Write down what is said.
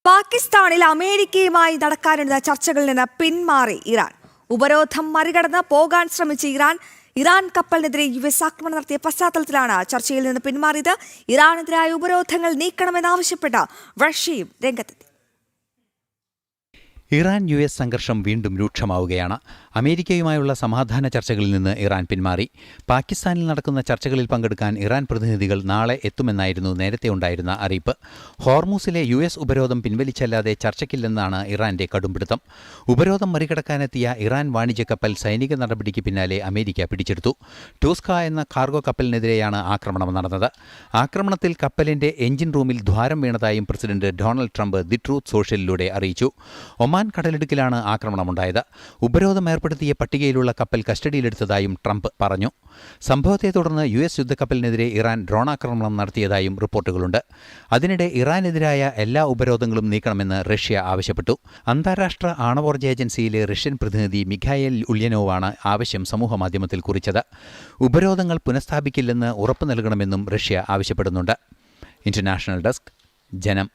പാകിസ്ഥാനിൽ അമേരിക്കയുമായി നടക്കാനിരുന്ന ചർച്ചകളിൽ നിന്ന് പിന്മാറി ഇറാൻ. ഉപരോധം മറികടന്ന് പോകാൻ ശ്രമിച്ച ഇറാൻ കപ്പലിനെതിരെ US ആക്രമണം നടത്തിയ പശ്ചാത്തലത്തിലാണ് ചർച്ചയിൽ നിന്ന് പിന്മാറിയത്. ഇറാനെതിരായ ഉപരോധങ്ങൾ നീക്കണമെന്നാവശ്യപ്പെട്ട് റഷ്യയും രംഗത്തെത്തി. ഇറാൻ US സംഘർഷം വീണ്ടും രൂക്ഷമാവുകയാണ്. അമേരിക്കയുമായുള്ള സമാധാന ചർച്ചകളിൽ നിന്ന് ഇറാൻ പിന്മാറി. പാകിസ്ഥാനിൽ നടക്കുന്ന ചർച്ചകളിൽ പങ്കെടുക്കാൻ ഇറാൻ പ്രതിനിധികൾ നാളെ എത്തുമെന്നായിരുന്നു നേരത്തെ ഉണ്ടായിരുന്ന അറിയിപ്പ്. ഹോർമൂസിലെ US ഉപരോധം പിൻവലിച്ചല്ലാതെ ചർച്ചയ്ക്കില്ലെന്നാണ് ഇറാന്റെ കടുംപിടുത്തം. ഉപരോധം മറികടക്കാനെത്തിയ ഇറാൻ വാണിജ്യ കപ്പൽ സൈനിക നടപടിക്ക് പിന്നാലെ അമേരിക്ക പിടിച്ചെടുത്തു. ടൂസ്ക എന്ന കാർഗോ കപ്പലിനെതിരെയാണ് ആക്രമണം നടന്നത്. ആക്രമണത്തിൽ കപ്പലിന്റെ എഞ്ചിൻ റൂമിൽ ദ്വാരം വീണതായും president Donald Trump the truth സോഷ്യലിലൂടെ അറിയിച്ചു. ഒമാൻ കടലിടുക്കിലാണ് ആക്രമണമുണ്ടായത്. ഉപരോധം ഏർപ്പെടുത്തിയ പട്ടികയിലുള്ള കപ്പൽ കസ്റ്റഡിയിലെടുത്തതായും ട്രംപ് പറഞ്ഞു. സംഭവത്തെ തുടർന്ന് US യുദ്ധക്കപ്പലിനെതിരെ ഇറാൻ ഡ്രോണാക്രമണം നടത്തിയതായും റിപ്പോർട്ടുകളുണ്ട്. അതിനിടെ ഇറാനെതിരായ എല്ലാ ഉപരോധങ്ങളും നീക്കണമെന്ന് റഷ്യ ആവശ്യപ്പെട്ടു. അന്താരാഷ്ട്ര ആണവോർജ്ജ ഏജൻസിയിലെ റഷ്യൻ പ്രതിനിധി മിഖായേൽ ഉല്യനോവാണ് ആവശ്യം സമൂഹമാധ്യമത്തിൽ കുറിച്ചത്. ഉപരോധങ്ങൾ പുനഃസ്ഥാപിക്കില്ലെന്ന് ഉറപ്പു നൽകണമെന്നും റഷ്യ ആവശ്യപ്പെടുന്നുണ്ട്. ഇന്റർനാഷണൽ ഡെസ്ക്, ജനം.